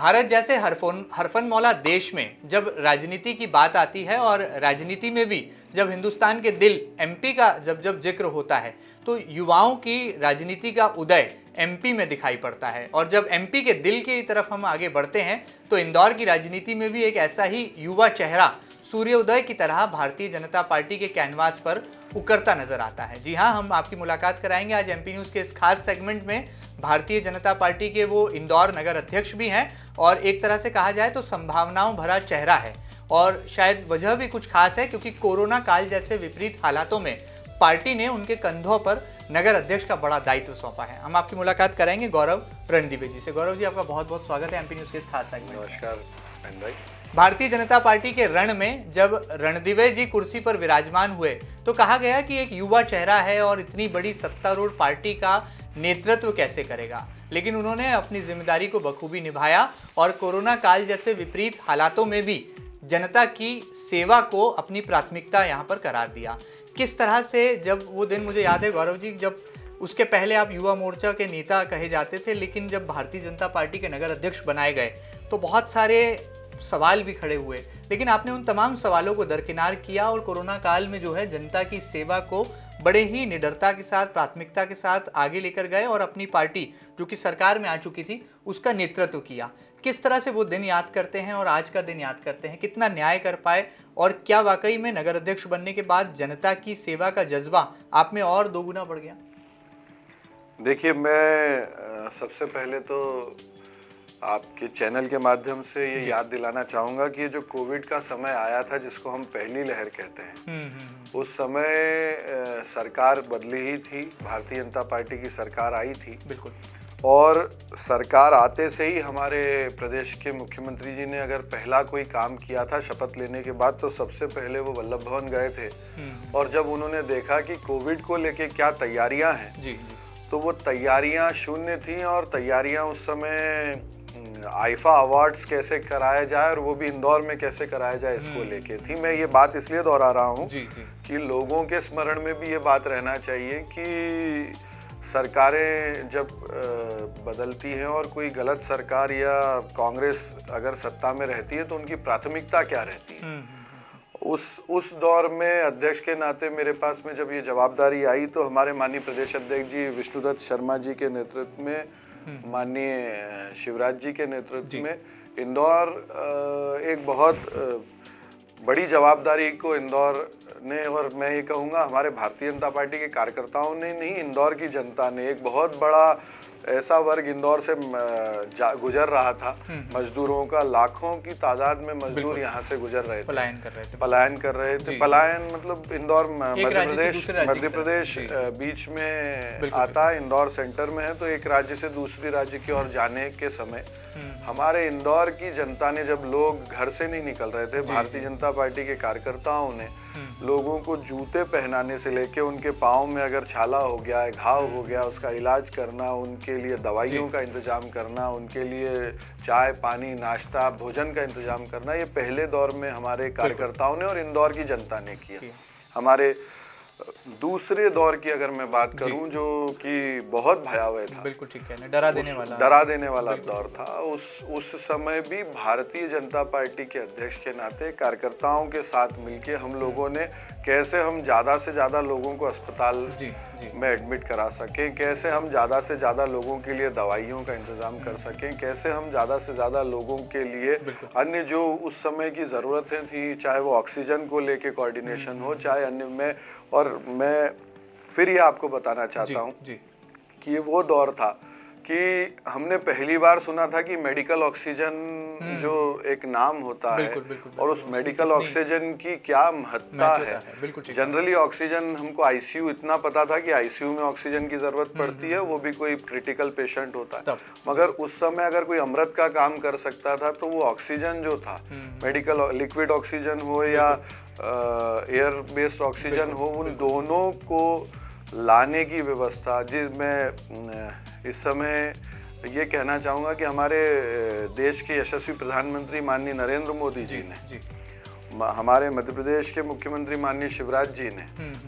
भारत जैसे हरफन मौला देश में जब राजनीति की बात आती है और राजनीति में भी जब हिंदुस्तान के दिल एमपी का जब जिक्र होता है तो युवाओं की राजनीति का उदय एमपी में दिखाई पड़ता है। और जब एमपी के दिल की तरफ हम आगे बढ़ते हैं तो इंदौर की राजनीति में भी एक ऐसा ही युवा चेहरा सूर्योदय की तरह भारतीय जनता पार्टी के कैनवास पर उकरता नजर आता है। जी हाँ, हम आपकी मुलाकात कराएंगे आज एमपी न्यूज़ के इस खास सेगमेंट में भारतीय जनता पार्टी के वो इंदौर नगर अध्यक्ष भी हैं और एक तरह से कहा जाए तो संभावनाओं भरा चेहरा है। और शायद वजह भी कुछ खास है क्योंकि कोरोना काल जैसे विपरीत हालातों में पार्टी ने उनके कंधों पर नगर अध्यक्ष का बड़ा दायित्व सौंपा है। हम आपकी मुलाकात कराएंगे गौरव रणदीवे जी से। गौरव जी, आपका बहुत बहुत स्वागत है एमपी न्यूज़ के इस खास सेगमेंट में। नमस्कार। भारतीय जनता पार्टी के रण में जब रणदीवे जी कुर्सी पर विराजमान हुए तो कहा गया कि एक युवा चेहरा है और इतनी बड़ी सत्तारूढ़ पार्टी का नेतृत्व कैसे करेगा, लेकिन उन्होंने अपनी जिम्मेदारी को बखूबी निभाया और कोरोना काल जैसे विपरीत हालातों में भी जनता की सेवा को अपनी प्राथमिकता यहाँ पर करार दिया। किस तरह से, जब वो दिन मुझे याद है गौरव जी, जब उसके पहले आप युवा मोर्चा के नेता कहे जाते थे, लेकिन जब भारतीय जनता पार्टी के नगर अध्यक्ष बनाए गए तो बहुत सारे सवाल भी खड़े हुए, लेकिन आपने उन तमाम सवालों को दरकिनार किया और कोरोना काल में जो है जनता की सेवा को बड़े ही निडरता के साथ, प्राथमिकता के साथ आगे लेकर गए और अपनी पार्टी जो कि सरकार में आ चुकी थी उसका नेतृत्व किया। किस तरह से वो दिन याद करते हैं और आज का दिन याद करते हैं? कितना न्याय कर पाए और क्या वाकई में नगर अध्यक्ष बनने के बाद जनता की सेवा का जज्बा आप में और दोगुना बढ़ गया? देखिए, मैं सबसे पहले तो आपके चैनल के माध्यम से ये याद दिलाना चाहूँगा कि ये जो कोविड का समय आया था जिसको हम पहली लहर कहते हैं, उस समय सरकार बदली ही थी, भारतीय जनता पार्टी की सरकार आई थी। बिल्कुल। और सरकार आते से ही हमारे प्रदेश के मुख्यमंत्री जी ने अगर पहला कोई काम किया था शपथ लेने के बाद तो सबसे पहले वो वल्लभ भवन गए थे। और जब उन्होंने देखा कि कोविड को लेके क्या तैयारियां हैं जी, तो वो तैयारियां शून्य थी और तैयारियां उस समय आईफा अवार्ड्स कैसे कराया जाए और वो भी इंदौर में कैसे कराया जाए इसको लेके थी। मैं ये बात इसलिए दोहरा रहा हूँ कि लोगों के स्मरण में भी ये बात रहना चाहिए कि सरकारें जब बदलती हैं और कोई गलत सरकार या कांग्रेस अगर सत्ता में रहती है तो उनकी प्राथमिकता क्या रहती है। उस दौर में अध्यक्ष के नाते मेरे पास में जब ये जवाबदारी आई तो हमारे माननीय प्रदेश अध्यक्ष जी विष्णुदत्त शर्मा जी के नेतृत्व में, माननीय शिवराज जी के नेतृत्व में इंदौर एक बहुत बड़ी जवाबदारी को इंदौर ने, और मैं ये कहूँगा हमारे भारतीय जनता पार्टी के कार्यकर्ताओं ने नहीं, इंदौर की जनता ने, एक बहुत बड़ा ऐसा वर्ग इंदौर से गुजर रहा था, मजदूरों का लाखों की तादाद में मजदूर यहाँ से गुजर रहे थे, पलायन कर रहे थे। पलायन मतलब इंदौर मध्य प्रदेश बीच में आता है, इंदौर सेंटर में है, तो एक राज्य से दूसरे राज्य की ओर जाने के समय हमारे इंदौर की जनता ने, जब लोग घर से नहीं निकल रहे थे, भारतीय जनता पार्टी के कार्यकर्ताओं ने लोगों को जूते पहनाने से लेके उनके पाँव में अगर छाला हो गया है, घाव हो गया, उसका इलाज करना, उनके लिए दवाइयों का इंतजाम करना, उनके लिए चाय पानी नाश्ता भोजन का इंतजाम करना, ये पहले दौर में हमारे कार्यकर्ताओं ने और इंदौर की जनता ने किया। हमारे दूसरे दौर की अगर मैं बात करूं जो कि बहुत भयावह था, बिल्कुल ठीक है, डरा देने वाला दौर था, उस समय भी भारतीय जनता पार्टी के अध्यक्ष के नाते कार्यकर्ताओं के साथ मिलके हम लोगों ने कैसे हम ज़्यादा से ज़्यादा लोगों को अस्पताल में एडमिट करा सकें, कैसे हम ज़्यादा से ज़्यादा लोगों के लिए दवाइयों का इंतज़ाम कर सकें, कैसे हम ज़्यादा से ज़्यादा लोगों के लिए अन्य जो उस समय की ज़रूरतें थी, चाहे वो ऑक्सीजन को लेके कोऑर्डिनेशन हो, चाहे अन्य में। और मैं फिर ये आपको बताना चाहता हूँ कि ये वो दौर था कि हमने पहली बार सुना था कि मेडिकल ऑक्सीजन जो एक नाम होता है और उस मेडिकल ऑक्सीजन की क्या महत्ता है। जनरली ऑक्सीजन हमको आईसीयू इतना पता था कि आईसीयू में ऑक्सीजन की जरूरत पड़ती है, वो भी कोई क्रिटिकल पेशेंट होता है, मगर उस समय अगर कोई अमृत का काम कर सकता था तो वो ऑक्सीजन जो था, मेडिकल लिक्विड ऑक्सीजन हो या एयर बेस्ड ऑक्सीजन हो, उन दोनों को लाने की व्यवस्था, जिसमें इस समय ये कहना चाहूँगा कि हमारे देश के यशस्वी प्रधानमंत्री माननीय नरेंद्र मोदी जी ने हमारे मध्य प्रदेश के मुख्यमंत्री माननीय शिवराज जी ने,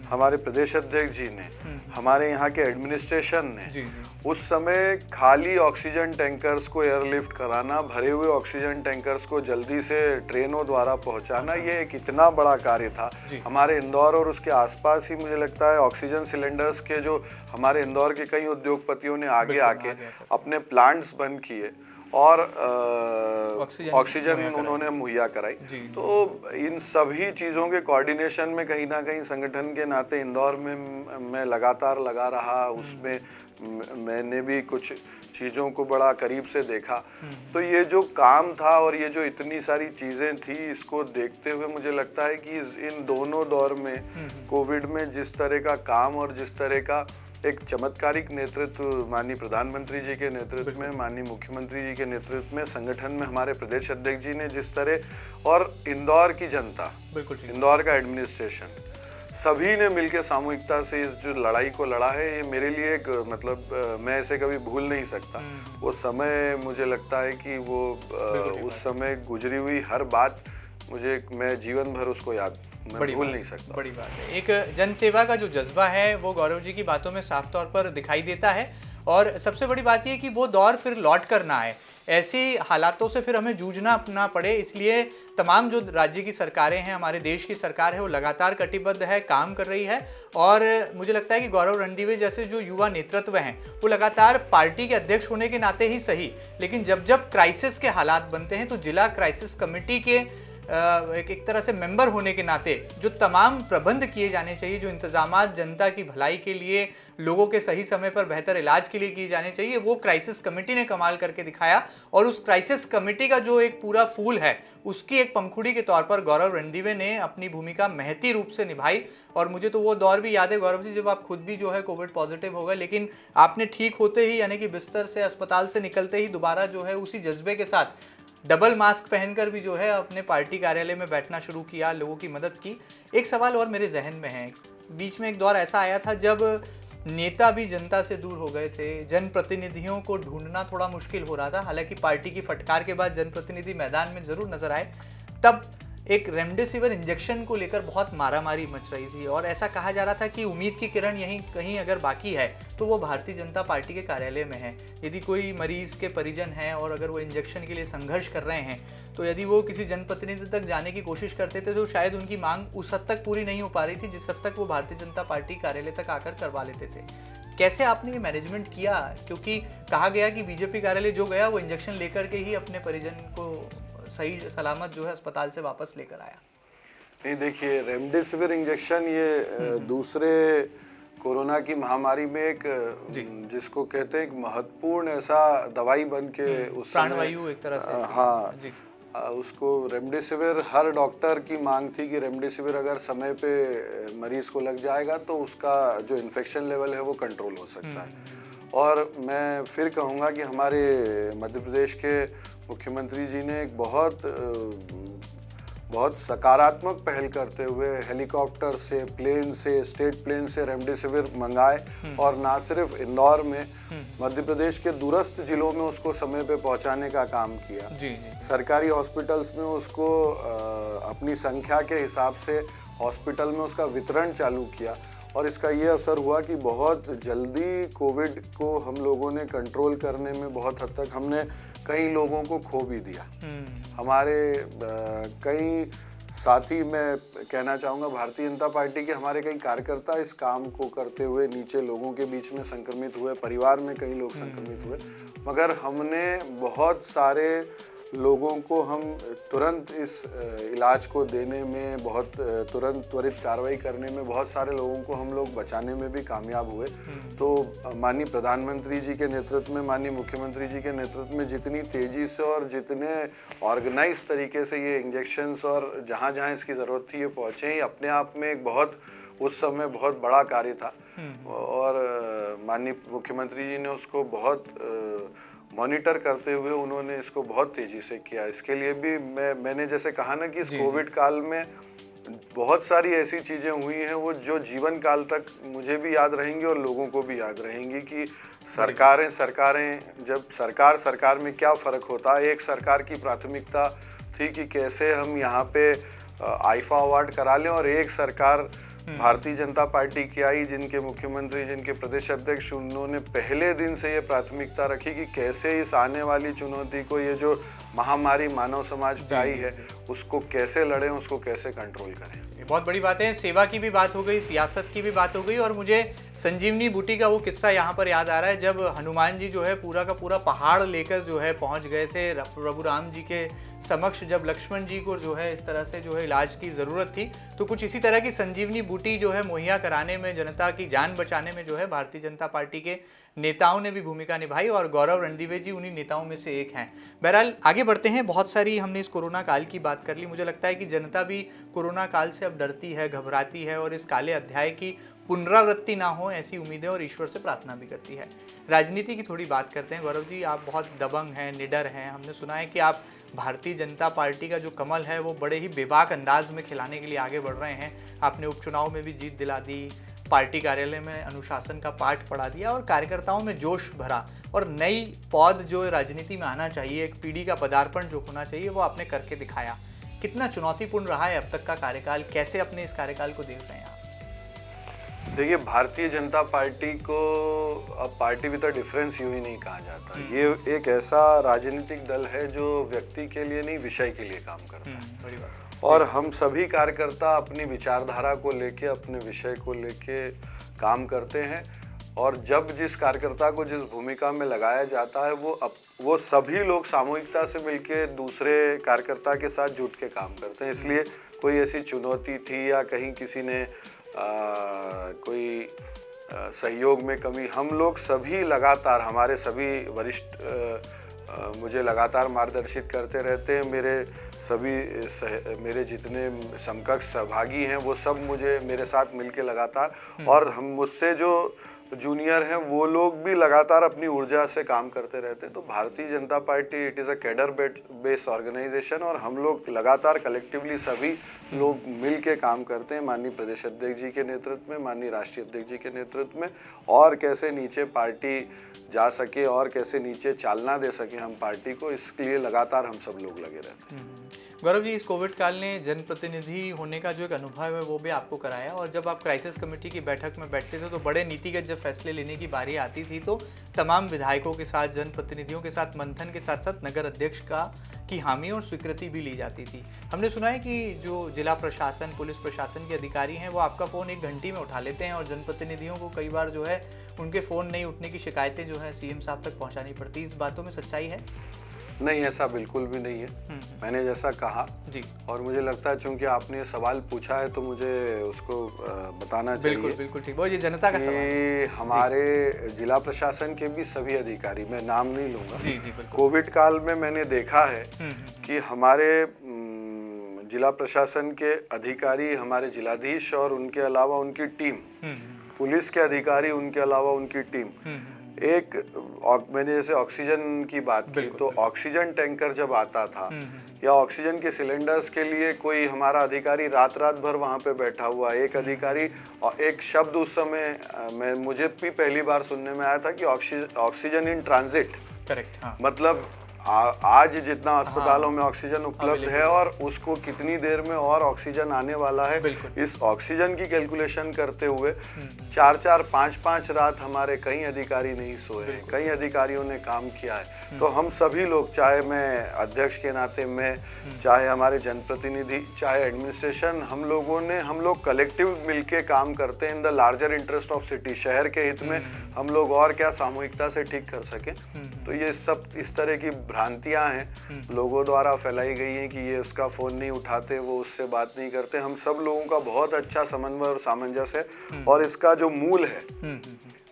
हमारे प्रदेश अध्यक्ष जी ने, हमारे यहाँ के एडमिनिस्ट्रेशन ने उस समय खाली ऑक्सीजन टैंकर्स को एयरलिफ्ट कराना, भरे हुए ऑक्सीजन टैंकर्स को जल्दी से ट्रेनों द्वारा पहुंचाना, ये एक इतना बड़ा कार्य था। हमारे इंदौर और उसके आसपास ही मुझे लगता है ऑक्सीजन सिलेंडर्स के जो हमारे इंदौर के कई उद्योगपतियों ने आगे आके अपने प्लांट्स बंद किए और ऑक्सीजन उन्होंने मुहैया कराई। तो इन सभी चीज़ों के कोऑर्डिनेशन में कहीं ना कहीं संगठन के नाते इंदौर में मैं लगातार लगा रहा, उसमें मैंने भी कुछ चीज़ों को बड़ा करीब से देखा। तो ये जो काम था और ये जो इतनी सारी चीज़ें थी, इसको देखते हुए मुझे लगता है कि इन दोनों दौर में कोविड में जिस तरह का काम और जिस तरह का एक चमत्कारिक नेतृत्व माननीय प्रधानमंत्री जी के नेतृत्व में, माननीय मुख्यमंत्री जी के नेतृत्व में, संगठन में हमारे प्रदेश अध्यक्ष जी ने जिस तरह, और इंदौर की जनता, इंदौर का एडमिनिस्ट्रेशन, सभी ने मिलकर सामूहिकता से इस जो लड़ाई को लड़ा है, ये मेरे लिए एक मतलब मैं इसे कभी भूल नहीं सकता। वो समय मुझे लगता है कि वो उस समय गुजरी हुई हर बात मैं जीवन भर उसको याद भूल नहीं सकता। बड़ी बात है। एक जन सेवा का जो जज्बा है वो गौरव जी की बातों में साफ तौर पर दिखाई देता है, और सबसे बड़ी बात ये कि वो दौर फिर लौट कर ना आए, ऐसी हालातों से फिर हमें जूझना ना पड़े। इसलिए तमाम जो राज्य की सरकारें हैं, हमारे देश की सरकार है, वो लगातार कटिबद्ध है, काम कर रही है। और मुझे लगता है कि गौरव रणदीवे जैसे जो युवा नेतृत्व हैं, वो लगातार पार्टी के अध्यक्ष होने के नाते ही सही, लेकिन जब जब क्राइसिस के हालात बनते हैं तो जिला क्राइसिस कमेटी के एक तरह से मेंबर होने के नाते जो तमाम प्रबंध किए जाने चाहिए, जो इंतजामात जनता की भलाई के लिए, लोगों के सही समय पर बेहतर इलाज के लिए किए जाने चाहिए, वो क्राइसिस कमेटी ने कमाल करके दिखाया। और उस क्राइसिस कमेटी का जो एक पूरा फूल है, उसकी एक पंखुड़ी के तौर पर गौरव रणदीवे ने अपनी भूमिका महती रूप से निभाई। और मुझे तो वो दौर भी याद है गौरव जी, जब आप खुद भी जो है कोविड पॉजिटिव हो गए, लेकिन आपने ठीक होते ही, यानी कि बिस्तर से, अस्पताल से निकलते ही दोबारा जो है उसी जज्बे के साथ डबल मास्क पहनकर भी जो है अपने पार्टी कार्यालय में बैठना शुरू किया, लोगों की मदद की। एक सवाल और मेरे जहन में है, बीच में एक दौर ऐसा आया था जब नेता भी जनता से दूर हो गए थे, जनप्रतिनिधियों को ढूंढना थोड़ा मुश्किल हो रहा था। हालांकि पार्टी की फटकार के बाद जनप्रतिनिधि मैदान में जरूर नजर आए। तब एक रेमडेसिविर इंजेक्शन को लेकर बहुत मारामारी मच रही थी, और ऐसा कहा जा रहा था कि उम्मीद की किरण यहीं कहीं अगर बाकी है तो वो भारतीय जनता पार्टी के कार्यालय में है। यदि कोई मरीज के परिजन हैं और अगर वो इंजेक्शन के लिए संघर्ष कर रहे हैं, तो यदि वो किसी जनप्रतिनिधि तक जाने की कोशिश करते थे तो शायद उनकी मांग उस हद तक पूरी नहीं हो पा रही थी जिस हद तक वो भारतीय जनता पार्टी कार्यालय तक आकर करवा लेते थे। कैसे आपने ये मैनेजमेंट किया? क्योंकि कहा गया कि बीजेपी कार्यालय जो गया वो इंजेक्शन लेकर के ही अपने परिजन को सही सलामत जो है अस्पताल से वापस लेकर आया। नहीं, देखिए, रेमडेसिविर इंजेक्शन ये दूसरे कोरोना की महामारी में एक जिसको कहते हैं एक महत्वपूर्ण ऐसा दवाई बन के उस प्राणवायु एक तरह से, हाँ जी, उसको रेमडेसिविर, हर डॉक्टर की मांग थी कि रेमडेसिविर अगर समय पे मरीज को लग जाएगा तो उसका जो इन्फेक्शन लेवल है वो कंट्रोल हो सकता है। और मैं फिर कहूँगा कि हमारे मध्य प्रदेश के मुख्यमंत्री जी ने एक बहुत सकारात्मक पहल करते हुए हेलीकॉप्टर से, प्लेन से, स्टेट प्लेन से रेमडेसिविर मंगाए, और ना सिर्फ इंदौर में, मध्य प्रदेश के दूरस्थ जिलों में उसको समय पे पहुंचाने का काम किया। जी। सरकारी हॉस्पिटल्स में उसको अपनी संख्या के हिसाब से हॉस्पिटल में उसका वितरण चालू किया, और इसका ये असर हुआ कि बहुत जल्दी कोविड को हम लोगों ने कंट्रोल करने में बहुत हद तक हमने कई लोगों को खो भी दिया। हमारे कई साथी, मैं कहना चाहूँगा भारतीय जनता पार्टी के हमारे कई कार्यकर्ता इस काम को करते हुए नीचे लोगों के बीच में संक्रमित हुए, परिवार में कई लोग संक्रमित हुए, मगर हमने बहुत सारे लोगों को हम तुरंत इस इलाज को देने में, बहुत तुरंत त्वरित कार्रवाई करने में, बहुत सारे लोगों को हम लोग बचाने में भी कामयाब हुए। तो माननीय प्रधानमंत्री जी के नेतृत्व में, माननीय मुख्यमंत्री जी के नेतृत्व में जितनी तेजी से और जितने ऑर्गेनाइज तरीके से ये इंजेक्शंस और जहाँ जहाँ इसकी ज़रूरत थी ये पहुँचे, ही अपने आप में एक बहुत उस समय बहुत बड़ा कार्य था। और माननीय मुख्यमंत्री जी ने उसको बहुत मॉनिटर करते हुए उन्होंने इसको बहुत तेजी से किया। इसके लिए भी मैंने जैसे कहा ना कि इस कोविड काल में बहुत सारी ऐसी चीज़ें हुई हैं वो जो जीवन काल तक मुझे भी याद रहेंगी और लोगों को भी याद रहेंगी कि सरकारें जब सरकार में क्या फ़र्क होता है। एक सरकार की प्राथमिकता थी कि कैसे हम यहाँ पे आईफा अवार्ड करा लें और एक सरकार भारतीय जनता पार्टी की आई, जिनके मुख्यमंत्री, जिनके प्रदेश अध्यक्ष, उन्होंने पहले दिन से ये प्राथमिकता रखी कि कैसे इस आने वाली चुनौती को, ये जो महामारी मानव समाज पे आई है, उसको कैसे लड़ें, उसको कैसे कंट्रोल करें। ये बहुत बड़ी बात है। सेवा की भी बात हो गई, सियासत की भी बात हो गई, और मुझे संजीवनी बूटी का वो किस्सा यहाँ पर याद आ रहा है जब हनुमान जी जो है पूरा का पूरा पहाड़ लेकर जो है पहुँच गए थे प्रभु राम जी के समक्ष, जब लक्ष्मण जी को जो है इस तरह से जो है इलाज की ज़रूरत थी, तो कुछ इसी तरह की संजीवनी बूटी जो है मुहैया कराने में, जनता की जान बचाने में जो है भारतीय जनता पार्टी के नेताओं ने भी भूमिका निभाई, और गौरव रणदीवे जी उन्हीं नेताओं में से एक हैं। बहरहाल आगे बढ़ते हैं। बहुत सारी हमने इस कोरोना काल की बात कर ली। मुझे लगता है कि जनता भी कोरोना काल से अब डरती है, घबराती है, और इस काले अध्याय की पुनरावृत्ति ना हो ऐसी उम्मीदें और ईश्वर से प्रार्थना भी करती है। राजनीति की थोड़ी बात करते हैं। गौरव जी, आप बहुत दबंग हैं, निडर हैं। हमने सुना है कि आप भारतीय जनता पार्टी का जो कमल है वो बड़े ही बेबाक अंदाज में खिलाने के लिए आगे बढ़ रहे हैं। आपने उपचुनाव में भी जीत दिला दी, पार्टी कार्यालय में अनुशासन का पाठ पढ़ा दिया, और कार्यकर्ताओं में जोश भरा, और नई पौध जो राजनीति में आना चाहिए, एक पीढ़ी का पदार्पण जो होना चाहिए, वो आपने करके दिखाया। कितना चुनौतीपूर्ण रहा है अब तक का कार्यकाल? कैसे अपने इस कार्यकाल को देख रहे हैं आप? देखिए, भारतीय जनता पार्टी को अब पार्टी विद अ डिफरेंस यूं ही नहीं कहा जाता। ये एक ऐसा राजनीतिक दल है जो व्यक्ति के लिए नहीं, विषय के लिए काम करता है। बड़ी बात। और हम सभी कार्यकर्ता अपनी विचारधारा को लेके, अपने विषय को लेके काम करते हैं, और जब जिस कार्यकर्ता को जिस भूमिका में लगाया जाता है वो सभी लोग सामूहिकता से मिलके दूसरे कार्यकर्ता के साथ जुट के काम करते हैं। इसलिए कोई ऐसी चुनौती थी या कहीं किसी ने कोई सहयोग में कमी, हम लोग सभी लगातार, हमारे सभी वरिष्ठ मुझे लगातार मार्गदर्शित करते रहते हैं। मेरे जितने समकक्ष सहभागी हैं वो सब मेरे साथ मिलके लगातार, और हम मुझसे जो जूनियर हैं वो लोग भी लगातार अपनी ऊर्जा से काम करते रहते हैं। तो Bharatiya Janata Party, it is a cadre based organisation, और हम लोग लगातार कलेक्टिवली सभी लोग मिल के काम करते हैं, माननीय प्रदेश अध्यक्ष जी के नेतृत्व में, माननीय राष्ट्रीय अध्यक्ष जी के नेतृत्व में, और कैसे नीचे पार्टी जा सके और कैसे नीचे चालना दे सके हम पार्टी को, इसके लिए लगातार हम सब लोग लगे रहते हैं। गौरव जी, इस कोविड काल ने जनप्रतिनिधि होने का जो एक अनुभव है वो भी आपको कराया, और जब आप क्राइसिस कमेटी की बैठक में बैठते थे तो बड़े नीतिगत जब फैसले लेने की बारी आती थी तो तमाम विधायकों के साथ, जनप्रतिनिधियों के साथ मंथन के साथ साथ नगर अध्यक्ष की हामी और स्वीकृति भी ली जाती थी। हमने सुना है कि जो जिला प्रशासन, पुलिस प्रशासन के अधिकारी हैं वो आपका फ़ोन 1 घंटे में उठा लेते हैं, और जनप्रतिनिधियों को कई बार जो है उनके फ़ोन नहीं उठने की शिकायतें जो है सीएम साहब तक पहुँचानी पड़ती है। इस बातों में सच्चाई है? नहीं, ऐसा बिल्कुल भी नहीं है। मैंने जैसा कहा जी, और मुझे लगता है चूंकि आपने ये सवाल पूछा है तो मुझे उसको बताना चाहिए। बिल्कुल बिल्कुल ठीक, वो ये जनता का सवाल है। हमारे जिला प्रशासन के भी सभी अधिकारी, मैं नाम नहीं लूंगा, जी जी बिल्कुल, कोविड काल में मैंने देखा है कि हमारे जिला प्रशासन के अधिकारी, हमारे जिलाधीश और उनके अलावा उनकी टीम, पुलिस के अधिकारी, उनके अलावा उनकी टीम, मैंने जैसे ऑक्सीजन की बात की, तो ऑक्सीजन टैंकर जब आता था या ऑक्सीजन के सिलेंडर्स के लिए कोई हमारा अधिकारी रात भर वहां पे बैठा हुआ, एक अधिकारी, और एक शब्द उस समय मुझे भी पहली बार सुनने में आया था कि ऑक्सीजन इन ट्रांजिट। करेक्ट, हाँ। मतलब आज जितना अस्पतालों में ऑक्सीजन उपलब्ध है और उसको कितनी देर में और ऑक्सीजन आने वाला है, इस ऑक्सीजन की कैलकुलेशन करते हुए 4-4, 5-5 रात हमारे कई अधिकारी नहीं सोए हैं, कई अधिकारियों ने काम किया है। तो हम सभी लोग, चाहे मैं अध्यक्ष के नाते में, चाहे हमारे जनप्रतिनिधि, चाहे एडमिनिस्ट्रेशन, हम लोग कलेक्टिव मिलके काम करते हैं in the larger interest of city. शहर के हित में हम लोग और क्या सामूहिकता से ठीक कर सके। तो ये सब इस तरह की भ्रांतियां हैं लोगों द्वारा फैलाई गई हैं कि ये उसका फोन नहीं उठाते, वो उससे बात नहीं करते। हम सब लोगों का बहुत अच्छा समन्वय और सामंजस्य है, और इसका जो मूल है,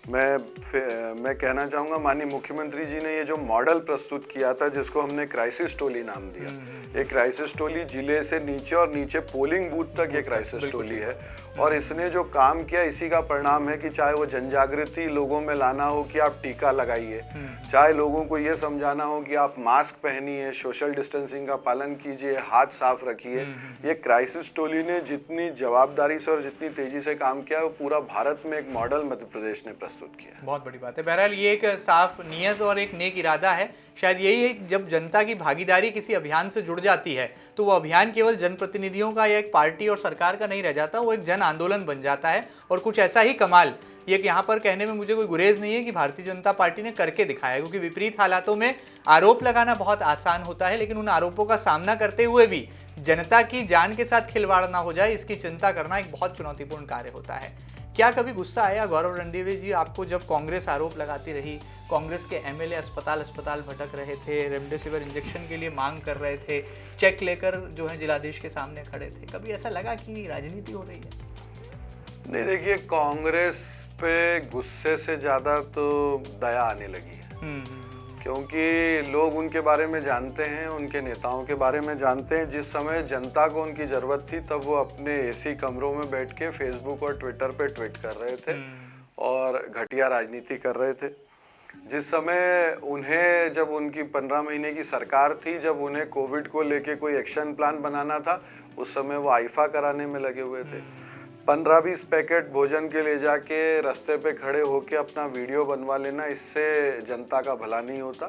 मैं कहना चाहूँगा, माननीय मुख्यमंत्री जी ने ये जो मॉडल प्रस्तुत किया था, जिसको हमने क्राइसिस टोली नाम दिया, ये क्राइसिस टोली जिले से नीचे और नीचे पोलिंग बूथ तक ये क्राइसिस टोली है, और इसने जो काम किया इसी का परिणाम है कि चाहे वो जनजागृति लोगों में लाना हो कि आप टीका लगाइए, चाहे लोगों को ये समझाना हो कि आप मास्क पहनिए, सोशल डिस्टेंसिंग का पालन कीजिए, हाथ साफ रखिए, ये क्राइसिस टोली ने जितनी जवाबदारी से और जितनी तेजी से काम किया, वो पूरा भारत में एक मॉडल मध्य प्रदेश ने प्रस्तुत किया। बहुत बड़ी बात है। बहरहाल ये एक साफ नीयत और एक नेक इरादा है शायद यही है, जब जनता की भागीदारी किसी अभियान से जुड़ जाती है तो वो अभियान केवल जनप्रतिनिधियों का या एक पार्टी और सरकार का नहीं रह जाता, वो एक जन आंदोलन बन जाता है। और कुछ ऐसा ही कमाल ये यहाँ पर कहने में मुझे कोई गुरेज नहीं है कि भारतीय जनता पार्टी ने करके दिखाया, क्योंकि विपरीत हालातों में आरोप लगाना बहुत आसान होता है, लेकिन उन आरोपों का सामना करते हुए भी जनता की जान के साथ खिलवाड़ ना हो जाए, इसकी चिंता करना एक बहुत चुनौतीपूर्ण कार्य होता है। क्या कभी गुस्सा आया गौरव रणदीवे जी आपको, जब कांग्रेस आरोप लगाती रही, कांग्रेस के एमएलए अस्पताल भटक रहे थे, रेमडेसिविर इंजेक्शन के लिए मांग कर रहे थे, चेक लेकर जो है जिलाधीश के सामने खड़े थे, कभी ऐसा लगा कि राजनीति हो रही है? नहीं, देखिए, कांग्रेस पे गुस्से से ज्यादा तो दया आने लगी है, क्योंकि लोग उनके बारे में जानते हैं, उनके नेताओं के बारे में जानते हैं। जिस समय जनता को उनकी जरूरत थी तब वो अपने एसी कमरों में बैठ के फेसबुक और ट्विटर पे ट्वीट कर रहे थे और घटिया राजनीति कर रहे थे। जिस समय उन्हें, जब उनकी 15 महीने की सरकार थी, जब उन्हें कोविड को लेके कोई एक्शन प्लान बनाना था, उस समय वो आईफा कराने में लगे हुए थे। 15-20 पैकेट भोजन के ले जाके रास्ते पे खड़े होके अपना वीडियो बनवा लेना, इससे जनता का भला नहीं होता।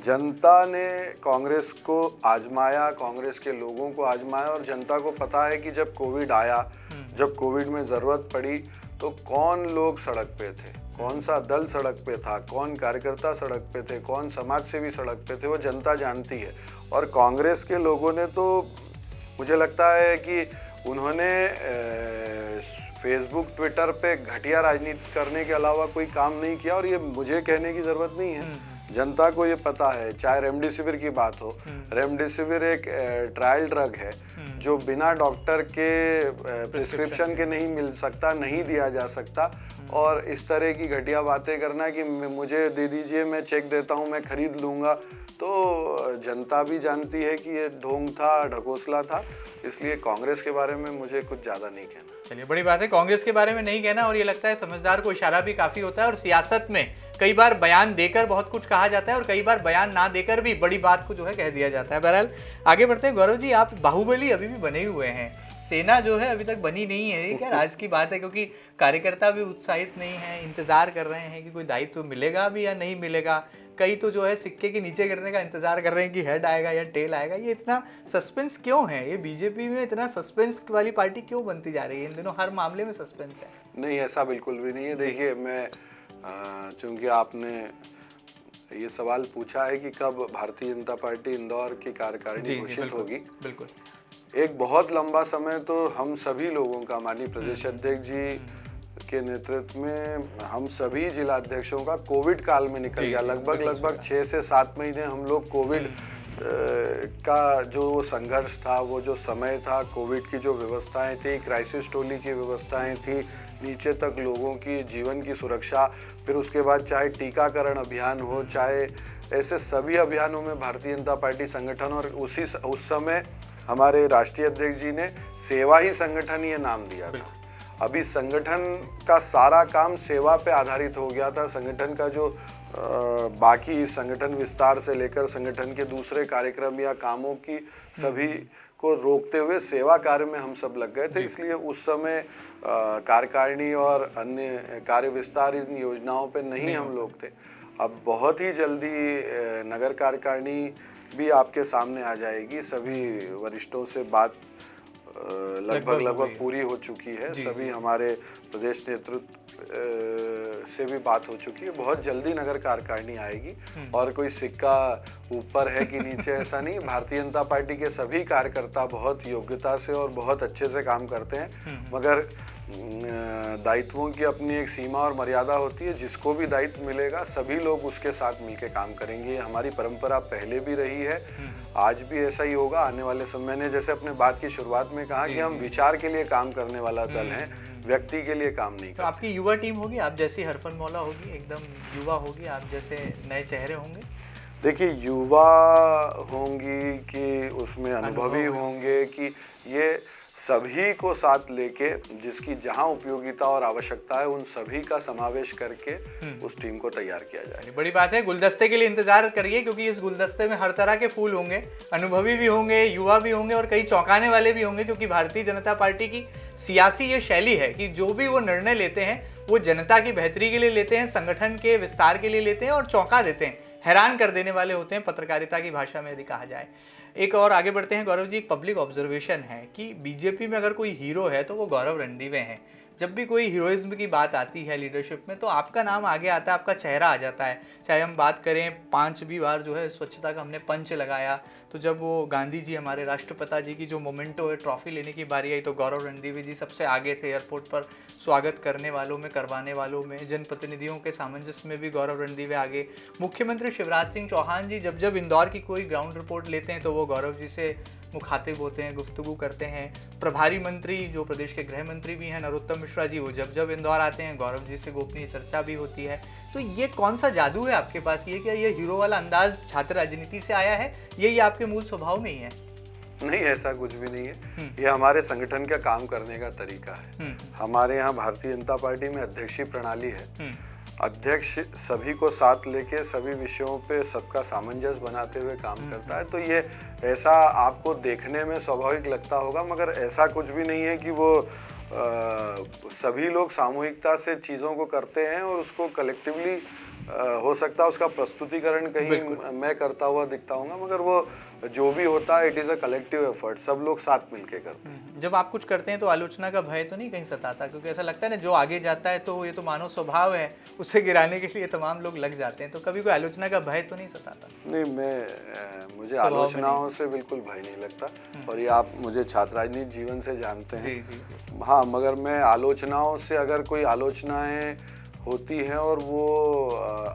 जनता ने कांग्रेस को आजमाया, कांग्रेस के लोगों को आजमाया, और जनता को पता है कि जब कोविड आया, जब कोविड में ज़रूरत पड़ी तो कौन लोग सड़क पे थे, कौन सा दल सड़क पे था, कौन कार्यकर्ता सड़क पे थे, कौन समाज सेवी सड़क पे थे, वो जनता जानती है। और कांग्रेस के लोगों ने तो, मुझे लगता है कि उन्होंने फेसबुक ट्विटर पे घटिया राजनीति करने के अलावा कोई काम नहीं किया, और ये मुझे कहने की जरूरत नहीं है, जनता को ये पता है। चाहे रेमडेसिविर की बात हो, रेमडेसिविर एक ट्रायल ड्रग है जो बिना डॉक्टर के प्रिस्क्रिप्शन के नहीं मिल सकता, नहीं दिया जा सकता, और इस तरह की घटिया बातें करना कि मुझे दे दीजिए, मैं चेक देता हूँ, मैं खरीद लूँगा, तो जनता भी जानती है कि ये ढोंग था, ढकोसला था। इसलिए कांग्रेस के बारे में मुझे कुछ ज़्यादा नहीं कहना। चलिए, बड़ी बात है कांग्रेस के बारे में नहीं कहना, और ये लगता है समझदार को इशारा भी काफ़ी होता है। और सियासत में कई बार बयान देकर बहुत कुछ कहा जाता है और कई बार बयान ना देकर भी बड़ी बात को जो है कह दिया जाता है। बहरहाल आगे बढ़ते हैं। गौरव जी, आप बाहुबली अभी भी बने हुए हैं, सेना जो है अभी तक बनी नहीं है, ये क्या राज की बात है? क्योंकि कार्यकर्ता भी उत्साहित नहीं है, इंतजार कर रहे हैं कि कोई दायित्व मिलेगा भी या नहीं मिलेगा। कई तो जो है सिक्के के नीचे गिरने का इंतजार कर रहे हैं कि हेड आएगा या टेल आएगा। ये इतना सस्पेंस क्यों है? ये बीजेपी में इतना सस्पेंस वाली पार्टी क्यों बनती जा रही है? इन दिनों हर मामले में सस्पेंस है। नहीं, ऐसा बिल्कुल भी नहीं है। देखिए, मैं चूंकि आपने ये सवाल पूछा है कि कब भारतीय जनता पार्टी इंदौर की कार्यकारिणी घोषित होगी, बिल्कुल एक बहुत लंबा समय तो हम सभी लोगों का, माननीय प्रदेश अध्यक्ष जी के नेतृत्व में हम सभी जिला अध्यक्षों का कोविड काल में निकल गया। लगभग 6 से 7 महीने हम लोग कोविड का जो संघर्ष था, वो जो समय था, कोविड की जो व्यवस्थाएं थी, क्राइसिस टोली की व्यवस्थाएं थी, नीचे तक लोगों की जीवन की सुरक्षा, फिर उसके बाद चाहे टीकाकरण अभियान हो, चाहे ऐसे सभी अभियानों में भारतीय जनता पार्टी संगठन, और उस समय हमारे राष्ट्रीय अध्यक्ष जी ने सेवा ही संगठन ये नाम दिया था। अभी संगठन का सारा काम सेवा पे आधारित हो गया था। संगठन का जो बाकी संगठन विस्तार से लेकर संगठन के दूसरे कार्यक्रम या कामों की सभी को रोकते हुए सेवा कार्य में हम सब लग गए थे। इसलिए उस समय कार्यकारिणी और अन्य कार्य विस्तार इन योजनाओं पे नहीं हम लोग थे। अब बहुत ही जल्दी नगर कार्यकारिणी भी आपके सामने आ जाएगी। सभी वरिष्ठों से बात लगभग पूरी हो चुकी है। सभी हमारे प्रदेश नेतृत्व से भी बात हो चुकी है। बहुत जल्दी नगर कार्यकारिणी आएगी और कोई सिक्का ऊपर है कि नीचे ऐसा नहीं। भारतीय जनता पार्टी के सभी कार्यकर्ता बहुत योग्यता से और बहुत अच्छे से काम करते हैं, मगर दायित्वों की अपनी एक सीमा और मर्यादा होती है। जिसको भी दायित्व मिलेगा सभी लोग उसके साथ मिलकर काम करेंगे। हमारी परंपरा पहले भी रही है, आज भी ऐसा ही होगा। आने वाले समय ने जैसे अपने बात की शुरुआत में कहा कि हम विचार के लिए काम करने वाला दल है, व्यक्ति के लिए काम नहीं। तो आपकी युवा टीम होगी, आप जैसी हरफन मौला होगी, एकदम युवा होगी, आप जैसे नए चेहरे होंगे? देखिए, युवा होंगी कि उसमें अनुभवी होंगे कि ये सभी को साथ लेके जिसकी जहां उपयोगिता और आवश्यकता है उन सभी का समावेश करके उस टीम को तैयार किया जाए। बड़ी बात है। गुलदस्ते के लिए इंतजार करिए, क्योंकि इस गुलदस्ते में हर तरह के फूल होंगे। अनुभवी भी होंगे, युवा भी होंगे और कई चौंकाने वाले भी होंगे, क्योंकि भारतीय जनता पार्टी की सियासी ये शैली है कि जो भी वो निर्णय लेते हैं वो जनता की बेहतरी के लिए लेते हैं, संगठन के विस्तार के लिए लेते हैं और चौंका देते हैं। हैरान कर देने वाले होते हैं, पत्रकारिता की भाषा में यदि कहा जाए। एक और आगे बढ़ते हैं गौरव जी, एक पब्लिक ऑब्जर्वेशन है कि बीजेपी में अगर कोई हीरो है तो वो गौरव रणदीवे हैं। जब भी कोई हीरोइज्म की बात आती है लीडरशिप में तो आपका नाम आगे आता है, आपका चेहरा आ जाता है। चाहे हम बात करें 5वीं बार जो है स्वच्छता का हमने पंच लगाया, तो जब वो गांधी जी हमारे राष्ट्रपिता जी की जो मोमेंटो है ट्रॉफी लेने की बारी आई तो गौरव रणदीवे जी सबसे आगे थे, एयरपोर्ट पर स्वागत करने वालों में, करवाने वालों में। जनप्रतिनिधियों के सामंजस्य में भी गौरव रणदीवे आगे। मुख्यमंत्री शिवराज सिंह चौहान जी जब जब इंदौर की कोई ग्राउंड रिपोर्ट लेते हैं तो वो गौरव जी से मुखातिब होते हैं, गुफ्तगू करते हैं। प्रभारी मंत्री जो प्रदेश के गृह मंत्री भी हैं नरोत्तम मिश्रा जी, वो जब जब इंदौर आते हैं गौरव जी से गोपनीय चर्चा भी होती है। तो ये कौन सा जादू है आपके पास? ये क्या ये हीरो वाला अंदाज छात्र राजनीति से आया है, ये आपके मूल स्वभाव में ही है? नहीं, ऐसा कुछ भी नहीं है। ये हमारे संगठन का काम करने का तरीका है। हमारे यहाँ भारतीय जनता पार्टी में अध्यक्षीय प्रणाली है। अध्यक्ष सभी को साथ लेके सभी विषयों पे सबका सामंजस्य बनाते हुए काम करता है। तो ये ऐसा आपको देखने में स्वाभाविक लगता होगा, मगर ऐसा कुछ भी नहीं है कि वो सभी लोग सामूहिकता से चीज़ों को करते हैं और उसको कलेक्टिवली हो सकता है उसका प्रस्तुतिकरण कहीं मैं करता हुआ दिखता हूँ, मगर वो जो भी होता है it is a collective effort, सब लोग साथ मिलके करते हैं। जब आप कुछ करते हैं तो आलोचना का भय तो नहीं कहीं सताता? क्योंकि ऐसा लगता है ना जो आगे जाता है तो ये तो मानव स्वभाव है, उसे गिराने के लिए तमाम लोग लग जाते हैं, तो कभी कोई आलोचना का भय तो नहीं सताता? नहीं, मुझे आलोचनाओं से बिल्कुल भय नहीं लगता। और ये आप मुझे छात्र राजनीति जीवन से जानते हैं। जी। हाँ, मगर मैं आलोचनाओं से, अगर कोई आलोचनाएं होती हैं और वो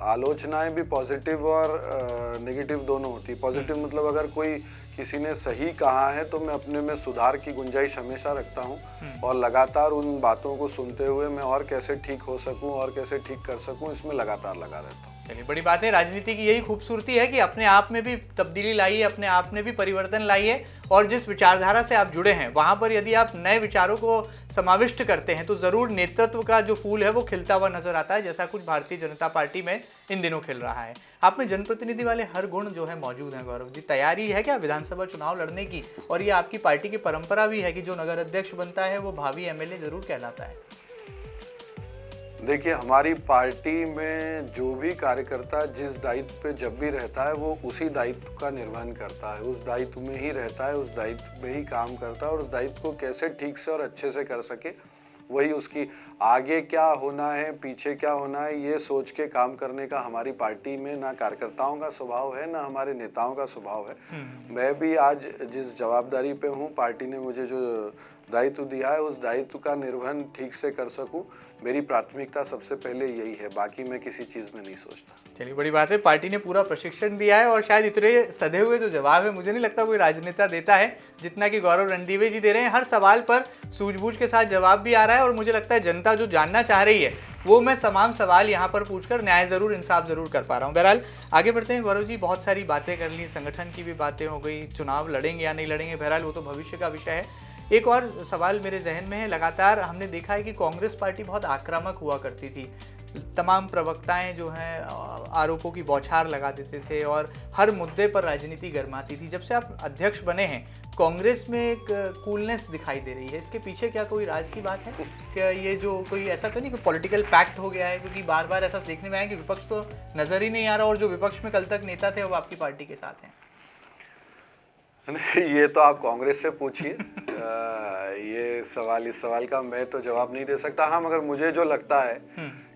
आलोचनाएं भी पॉजिटिव और नेगेटिव दोनों होती है। पॉजिटिव मतलब अगर कोई किसी ने सही कहा है तो मैं अपने में सुधार की गुंजाइश हमेशा रखता हूँ और लगातार उन बातों को सुनते हुए मैं और कैसे ठीक हो सकूँ और कैसे ठीक कर सकूँ, इसमें लगातार लगा रहता हूँ। चलिए, बड़ी बात है। राजनीति की यही खूबसूरती है कि अपने आप में भी तब्दीली लाइए, अपने आप में भी परिवर्तन लाइए, और जिस विचारधारा से आप जुड़े हैं वहां पर यदि आप नए विचारों को समाविष्ट करते हैं तो जरूर नेतृत्व का जो फूल है वो खिलता हुआ नजर आता है, जैसा कुछ भारतीय जनता पार्टी में इन दिनों खिल रहा है। आप में जनप्रतिनिधि वाले हर गुण जो है मौजूद हैं गौरव जी। तैयारी है क्या विधानसभा चुनाव लड़ने की? और ये आपकी पार्टी की परंपरा भी है कि जो नगर अध्यक्ष बनता है वो भावी एमएलए जरूर कहलाता है। देखिए, हमारी पार्टी में जो भी कार्यकर्ता जिस दायित्व पे जब भी रहता है वो उसी दायित्व का निर्वहन करता है, उस दायित्व में ही रहता है, उस दायित्व में ही काम करता है और उस दायित्व को कैसे ठीक से और अच्छे से कर सके वही उसकी आगे क्या होना है, पीछे क्या होना है, ये सोच के काम करने का हमारी पार्टी में ना कार्यकर्ताओं का स्वभाव है ना हमारे नेताओं का स्वभाव है। मैं भी आज जिस जवाबदारी पे हूँ, पार्टी ने मुझे जो दायित्व दिया है उस दायित्व का निर्वहन ठीक से कर सकूं, मेरी प्राथमिकता सबसे पहले यही है, बाकी मैं किसी चीज़ में नहीं सोचता। चलिए, बड़ी बात है। पार्टी ने पूरा प्रशिक्षण दिया है और शायद इतने सधे हुए जो जवाब है मुझे नहीं लगता कोई राजनेता देता है जितना कि गौरव रणदीवे जी दे रहे हैं। हर सवाल पर सूझबूझ के साथ जवाब भी आ रहा है और मुझे लगता है जनता जो जानना चाह रही है वो मैं तमाम सवाल यहाँ पर पूछकर न्याय ज़रूर, इंसाफ ज़रूर कर पा रहा हूँ। बहरहाल आगे बढ़ते हैं गौरव जी। बहुत सारी बातें कर ली, संगठन की भी बातें हो गई, चुनाव लड़ेंगे या नहीं लड़ेंगे, बहरहाल वो तो भविष्य का विषय है। एक और सवाल मेरे जहन में है, लगातार हमने देखा है कि कांग्रेस पार्टी बहुत आक्रामक हुआ करती थी। तमाम प्रवक्ताएं जो हैं आरोपों की बौछार लगा देते थे और हर मुद्दे पर राजनीति गरमाती थी। जब से आप अध्यक्ष बने हैं कांग्रेस में एक कूलनेस दिखाई दे रही है, इसके पीछे क्या कोई राज की बात है? क्या ये जो कोई ऐसा तो नहीं कि पॉलिटिकल पैक्ट हो गया है? क्योंकि बार बार ऐसा देखने में आया कि विपक्ष तो नजर ही नहीं आ रहा और जो विपक्ष में कल तक नेता थे वो आपकी पार्टी के साथ हैं। ये तो आप कांग्रेस से पूछिए। इस सवाल का मैं तो जवाब नहीं दे सकता। हाँ, मगर मुझे जो लगता है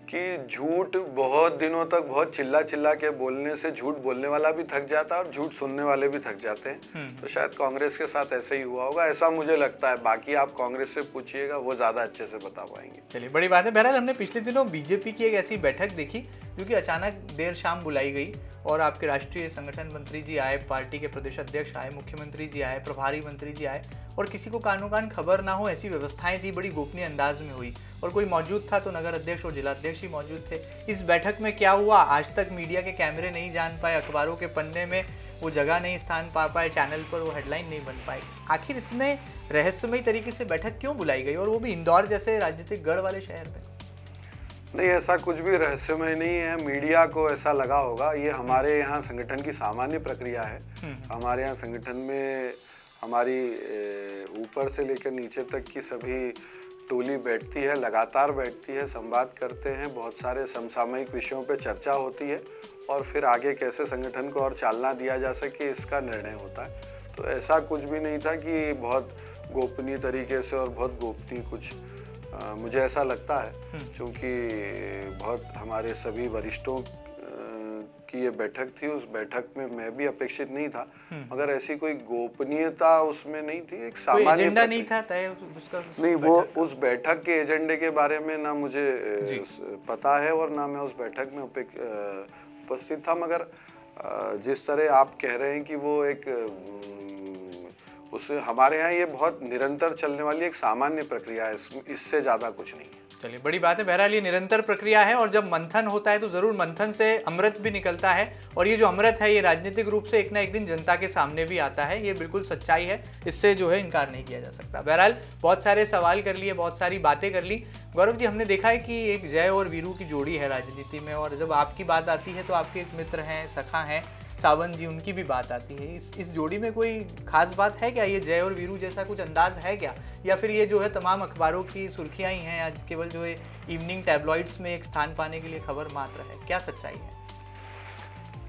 कि झूठ बहुत दिनों तक बहुत चिल्ला के बोलने से झूठ बोलने वाला भी थक जाता है और झूठ सुनने वाले भी थक जाते हैं। तो शायद कांग्रेस के साथ ऐसे ही हुआ होगा, ऐसा मुझे लगता है। बाकी आप कांग्रेस से पूछिएगा, वो ज़्यादा अच्छे से बता पाएंगे। चलिए, बड़ी बात है। बहरहाल हमने पिछले दिनों बीजेपी की एक ऐसी बैठक देखी जो कि अचानक देर शाम बुलाई गई और आपके राष्ट्रीय संगठन मंत्री जी आए, पार्टी के प्रदेश अध्यक्ष आए, मुख्यमंत्री जी आए, प्रभारी मंत्री जी आए और किसी को कानो कान खबर ना हो ऐसी व्यवस्थाएं थी। बड़ी गोपनीय अंदाज में हुई और कोई मौजूद था तो नगर अध्यक्ष और जिलाध्यक्ष ही मौजूद थे। इस बैठक में क्या हुआ आज तक मीडिया के कैमरे नहीं जान पाए, अखबारों के पन्ने में वो जगह नहीं स्थान पा पाए, चैनल पर वो हेडलाइन नहीं बन पाई। आखिर इतने रहस्यमय तरीके से बैठक क्यों बुलाई गई और वो भी इंदौर जैसे राजनीतिक गढ़ वाले शहर में? नहीं, ऐसा कुछ भी रहस्यमय नहीं है। मीडिया को ऐसा लगा होगा। ये हमारे यहाँ संगठन की सामान्य प्रक्रिया है। हमारे यहाँ संगठन में हमारी ऊपर से लेकर नीचे तक की सभी टोली बैठती है, लगातार बैठती है, संवाद करते हैं, बहुत सारे समसामयिक विषयों पे चर्चा होती है और फिर आगे कैसे संगठन को और चालना दिया जा सके इसका निर्णय होता है। तो ऐसा कुछ भी नहीं था कि बहुत गोपनीय तरीके से और बहुत गोपनीय कुछ मुझे ऐसा लगता है क्योंकि बहुत हमारे सभी वरिष्ठों की ये बैठक थी, उस बैठक में मैं भी अपेक्षित नहीं था, मगर ऐसी कोई गोपनीयता उसमें नहीं थी। एक सामान्य एजेंडा नहीं था तय उसका नहीं, वो उस बैठक के एजेंडे के बारे में ना मुझे पता है और ना मैं उस बैठक में उपस्थित था, मगर जिस तरह आप कह रहे हैं कि वो एक उससे हमारे यहाँ ये बहुत निरंतर चलने वाली एक सामान्य प्रक्रिया है, इससे ज़्यादा कुछ नहीं है। चलिए, बड़ी बात है। बहरहाल ये निरंतर प्रक्रिया है और जब मंथन होता है तो जरूर मंथन से अमृत भी निकलता है और ये जो अमृत है ये राजनीतिक रूप से एक ना एक दिन जनता के सामने भी आता है। ये बिल्कुल सच्चाई है, इससे जो है इनकार नहीं किया जा सकता। बहरहाल बहुत सारे सवाल कर लिए, बहुत सारी बातें कर ली। गौरव जी, हमने देखा है कि एक जय और वीरू की जोड़ी है राजनीति में, और जब आपकी बात आती है तो आपके एक मित्र हैं, सखा हैं सावंत जी, उनकी भी बात आती है। इस जोड़ी में कोई खास बात है क्या? ये जय और वीरू जैसा कुछ अंदाज है क्या, या फिर ये जो है तमाम अखबारों की सुर्खियां ही हैं, आज केवल जो है इवनिंग टैबलॉइड्स में एक स्थान पाने के लिए खबर मात्र है? क्या सच्चाई है?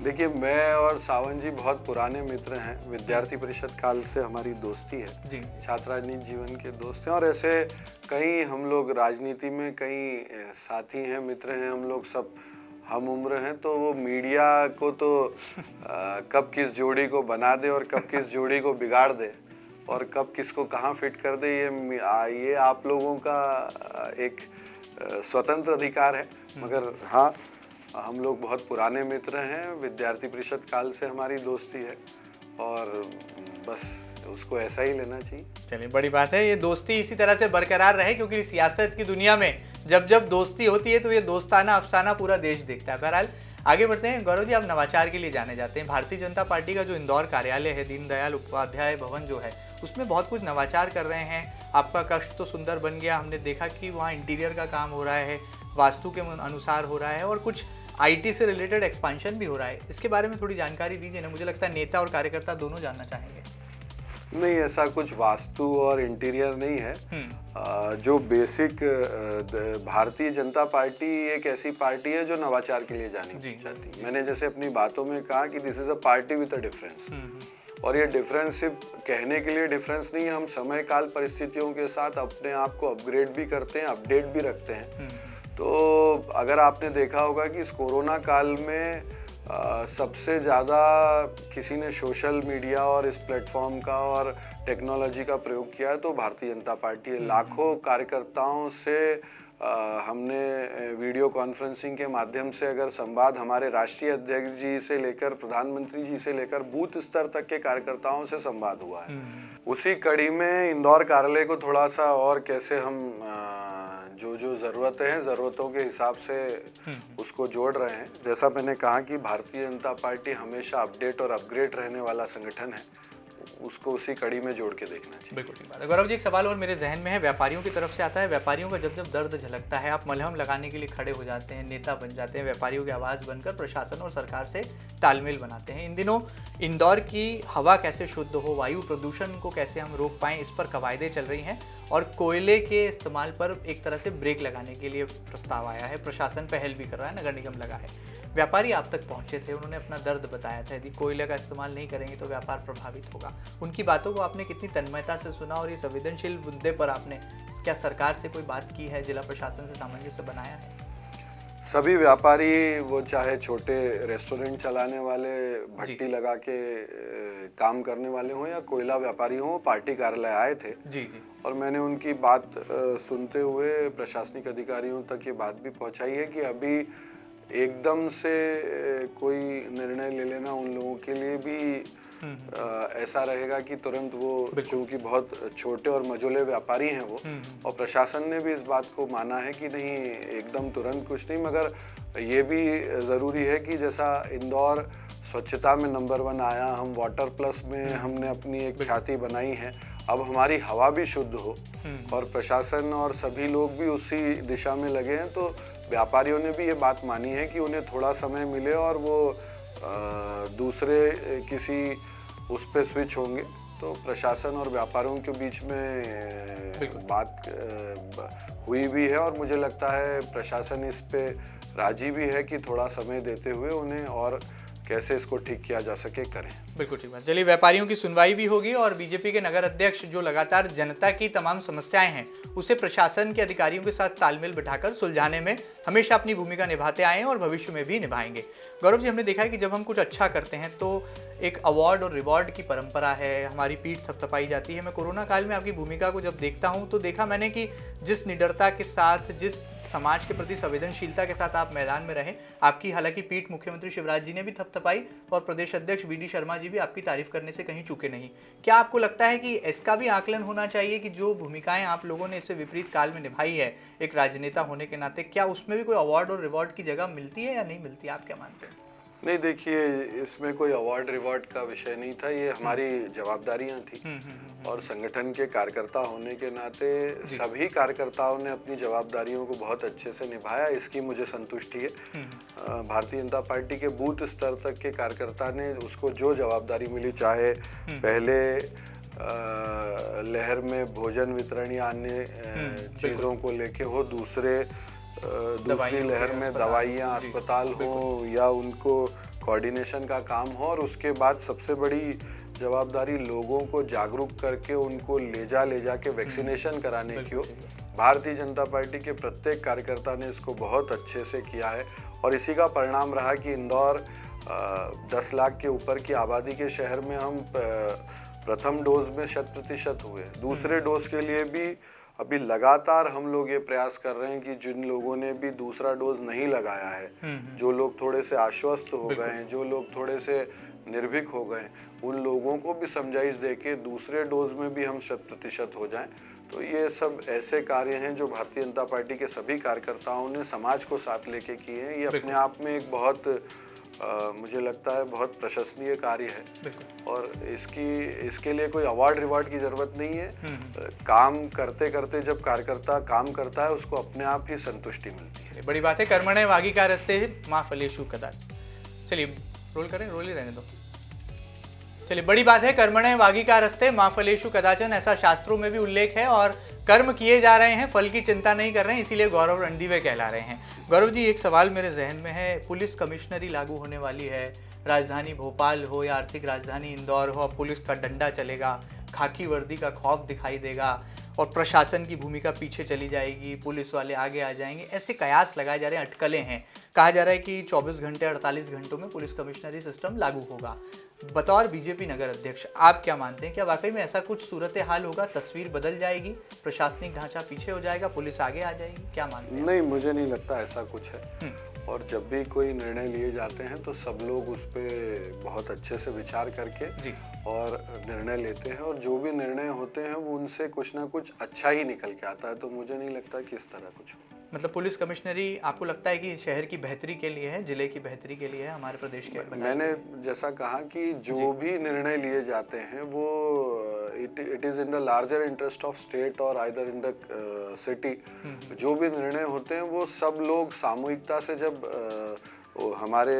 देखिए, मैं और सावंत जी बहुत पुराने मित्र हैं, विद्यार्थी परिषद काल से हमारी दोस्ती है जी। छात्र राजनीति जीवन के दोस्त हैं और ऐसे कई हम लोग राजनीति में कई साथी हैं, मित्र हैं, हम लोग सब हम उम्र हैं। तो वो मीडिया को तो कब किस जोड़ी को बना दे और कब किस जोड़ी को बिगाड़ दे और कब किसको कहाँ फिट कर दे, ये आप लोगों का एक स्वतंत्र अधिकार है। मगर हाँ, हम लोग बहुत पुराने मित्र हैं, विद्यार्थी परिषद काल से हमारी दोस्ती है और बस उसको ऐसा ही लेना चाहिए। चलिए, बड़ी बात है, ये दोस्ती इसी तरह से बरकरार रहे, क्योंकि सियासत की दुनिया में जब जब दोस्ती होती है तो ये दोस्ताना अफसाना पूरा देश देखता है। बहरहाल आगे बढ़ते हैं। गौरव जी, आप नवाचार के लिए जाने जाते हैं। भारतीय जनता पार्टी का जो इंदौर कार्यालय है, दीनदयाल उपाध्याय भवन जो है, उसमें बहुत कुछ नवाचार कर रहे हैं। आपका कक्ष तो सुंदर बन गया, हमने देखा कि वहाँ इंटीरियर का काम हो रहा है, वास्तु के अनुसार हो रहा है और कुछ IT से रिलेटेड एक्सपेंशन भी हो रहा है। इसके बारे में थोड़ी जानकारी दीजिए ना, मुझे लगता है नेता और कार्यकर्ता दोनों जानना चाहेंगे। नहीं, ऐसा कुछ वास्तु और इंटीरियर नहीं है। जो बेसिक भारतीय जनता पार्टी एक ऐसी पार्टी है जो नवाचार के लिए जानी चाहती है। मैंने जैसे अपनी बातों में कहा कि this is a party with a difference, और ये डिफरेंस सिर्फ कहने के लिए डिफरेंस नहीं है, हम समय काल परिस्थितियों के साथ अपने आप को अपग्रेड भी करते हैं, अपडेट भी रखते हैं। तो अगर आपने देखा होगा कि इस कोरोना काल में सबसे ज़्यादा किसी ने सोशल मीडिया और इस प्लेटफॉर्म का और टेक्नोलॉजी का प्रयोग किया है तो भारतीय जनता पार्टी है। लाखों कार्यकर्ताओं से हमने वीडियो कॉन्फ्रेंसिंग के माध्यम से अगर संवाद हमारे राष्ट्रीय अध्यक्ष जी से लेकर प्रधानमंत्री जी से लेकर बूथ स्तर तक के कार्यकर्ताओं से संवाद हुआ है। उसी कड़ी में इंदौर कार्यालय को थोड़ा सा और कैसे हम जो ज़रूरतें हैं, ज़रूरतों के हिसाब से उसको जोड़ रहे हैं। जैसा मैंने कहा कि भारतीय जनता पार्टी हमेशा अपडेट और अपग्रेड रहने वाला संगठन है, उसको उसी कड़ी में जोड़ के देखना चाहिए। बिल्कुल ठीक बात है। गौरव जी, एक सवाल और मेरे जहन में है, व्यापारियों की तरफ से आता है। व्यापारियों का जब जब दर्द झलकता है, आप मलहम लगाने के लिए खड़े हो जाते हैं, नेता बन जाते हैं, व्यापारियों की आवाज़ बनकर प्रशासन और सरकार से तालमेल बनाते हैं। इन दिनों इंदौर की हवा कैसे शुद्ध हो, वायु प्रदूषण को कैसे हम रोक पाएँ, इस पर कवायदें चल रही हैं और कोयले के इस्तेमाल पर एक तरह से ब्रेक लगाने के लिए प्रस्ताव आया है। प्रशासन पहल भी कर रहा है, नगर निगम लगा है। व्यापारी आप तक पहुंचे थे, उन्होंने अपना दर्द बताया था, यदि कोयले का इस्तेमाल नहीं करेंगे तो व्यापार प्रभावित होगा। उनकी बातों को आपने कितनी तन्मयता से सुना और ये संवेदनशील मुद्दे पर आपने क्या सरकार से कोई बात की है, जिला प्रशासन से सामंजस्य बनाया है? सभी व्यापारी, वो चाहे छोटे रेस्टोरेंट चलाने वाले, भट्टी लगा के काम करने वाले हों या कोयला व्यापारी हों, पार्टी कार्यालय आए थे जी। और मैंने उनकी बात सुनते हुए प्रशासनिक अधिकारियों तक ये बात भी पहुंचाई है कि अभी एकदम से कोई निर्णय ले लेना उन लोगों के लिए भी ऐसा रहेगा कि तुरंत वो, क्योंकि बहुत छोटे और मझोले व्यापारी हैं वो, और प्रशासन ने भी इस बात को माना है कि नहीं एकदम तुरंत कुछ नहीं, मगर ये भी ज़रूरी है कि जैसा इंदौर स्वच्छता में नंबर 1 आया, हम वाटर प्लस में हमने अपनी एक ख्याति बनाई है, अब हमारी हवा भी शुद्ध हो और प्रशासन और सभी लोग भी उसी दिशा में लगे हैं। तो व्यापारियों ने भी ये बात मानी है कि उन्हें थोड़ा समय मिले और वो दूसरे किसी उस पर स्विच होंगे तो प्रशासन और व्यापारियों के बीच में बात हुई भी है और मुझे लगता है प्रशासन इस पे राजी भी है कि थोड़ा समय देते हुए उन्हें और कैसे इसको ठीक किया जा सके करें। बिल्कुल ठीक बात। चलिए, व्यापारियों की सुनवाई भी होगी और बीजेपी के नगर अध्यक्ष जो लगातार जनता की तमाम समस्याएं हैं उसे प्रशासन के अधिकारियों के साथ तालमेल बिठाकर सुलझाने में हमेशा अपनी भूमिका निभाते आए हैं और भविष्य में भी निभाएंगे। गौरव जी, हमने देखा है कि जब हम कुछ अच्छा करते हैं तो एक अवार्ड और रिवॉर्ड की परंपरा है, हमारी पीठ थपथपाई जाती है। मैं कोरोना काल में आपकी भूमिका को जब देखता हूं तो देखा मैंने कि जिस निडरता के साथ, जिस समाज के प्रति संवेदनशीलता के साथ आप मैदान में रहे, आपकी हालांकि पीठ मुख्यमंत्री शिवराज जी ने भी थपथपाई और प्रदेश अध्यक्ष वी डी शर्मा जी भी आपकी तारीफ करने से कहीं चूके नहीं। क्या आपको लगता है कि इसका भी आकलन होना चाहिए कि जो भूमिकाएं आप लोगों ने इससे विपरीत काल में निभाई है एक राजनेता होने के नाते, क्या उसमें भी कोई अवार्ड और रिवॉर्ड की जगह मिलती है या नहीं मिलती? आप क्या मानते हैं? नहीं, देखिए, इसमें कोई अवार्ड रिवॉर्ड का विषय नहीं था, ये हमारी जवाबदारियां थी और संगठन के कार्यकर्ता होने के नाते सभी कार्यकर्ताओं ने अपनी जवाबदारियों को बहुत अच्छे से निभाया, इसकी मुझे संतुष्टि है। भारतीय जनता पार्टी के बूथ स्तर तक के कार्यकर्ता ने उसको जो जवाबदारी मिली, चाहे पहले लहर में भोजन वितरण या अन्य चीज़ों को लेके हो, दूसरी लहर में दवाइयाँ, अस्पताल हो या उनको कोऑर्डिनेशन का काम हो, और उसके बाद सबसे बड़ी जवाबदारी लोगों को जागरूक करके उनको ले जा के वैक्सीनेशन कराने की हो। भारतीय जनता पार्टी के प्रत्येक कार्यकर्ता ने इसको बहुत अच्छे से किया है और इसी का परिणाम रहा कि इंदौर 10 लाख के ऊपर की आबादी के शहर में हम प्रथम डोज में 100% हुए। दूसरे डोज के लिए भी अभी लगातार हम लोग ये प्रयास कर रहे हैं कि जिन लोगों ने भी दूसरा डोज नहीं लगाया है, जो लोग थोड़े से आश्वस्त हो गए हैं, जो लोग थोड़े से निर्भीक हो गए, उन लोगों को भी समझाइश देके दूसरे डोज में भी हम 100% हो जाएं। तो ये सब ऐसे कार्य हैं जो भारतीय जनता पार्टी के सभी कार्यकर्ताओं ने समाज को साथ लेके किए हैं। ये अपने आप में एक बहुत मुझे लगता है बहुत प्रशंसनीय कार्य है और इसके लिए कोई अवार्ड रिवॉर्ड की जरूरत नहीं है। काम करते करते जब कार्यकर्ता काम करता है उसको अपने आप ही संतुष्टि मिलती है। बड़ी बात है। कर्मणे वागिका रस्ते मा फलेषु कदाचित्। चलिए, रोल करें, रोल ही रहने दो। चलिए, बड़ी बात है। कर्मणे वागिका रस्ते मा फलेषु कदाचन, ऐसा शास्त्रों में भी उल्लेख है और कर्म किए जा रहे हैं, फल की चिंता नहीं कर रहे हैं, इसीलिए गौरव रणदीवे कहला रहे हैं। गौरव जी, एक सवाल मेरे जहन में है। पुलिस कमिश्नरी लागू होने वाली है, राजधानी भोपाल हो या आर्थिक राजधानी इंदौर हो, अब पुलिस का डंडा चलेगा, खाकी वर्दी का खौफ दिखाई देगा और प्रशासन की भूमिका पीछे चली जाएगी, पुलिस वाले आगे आ जाएंगे, ऐसे कयास लगाए जा रहे हैं, अटकलें हैं। कहा जा रहा है कि 24 घंटे 48 घंटों में पुलिस कमिश्नरी सिस्टम लागू होगा। बतौर बीजेपी नगर अध्यक्ष आप क्या मानते हैं, क्या वाकई में ऐसा कुछ सूरत हाल होगा? तस्वीर बदल जाएगी, प्रशासनिक ढांचा पीछे हो जाएगा, पुलिस आगे आ जाएगी? क्या मानते हैं? नहीं, मुझे नहीं लगता ऐसा कुछ है। और जब भी कोई निर्णय लिए जाते हैं तो सब लोग उस पर बहुत अच्छे से विचार करके और निर्णय लेते हैं और जो भी निर्णय होते हैं वो उनसे कुछ ना कुछ अच्छा ही निकल के आता है। तो मुझे नहीं लगता कि इस तरह कुछ हो। मतलब पुलिस कमिश्नरी आपको लगता है कि शहर की बेहतरी के लिए है, जिले की बेहतरी के लिए है, हमारे प्रदेश के? मैंने जैसा कहा कि जो भी निर्णय लिए जाते हैं वो it is in the larger interest of state और आइदर इन द सिटी। जो भी निर्णय होते हैं वो सब लोग सामूहिकता से जब हमारे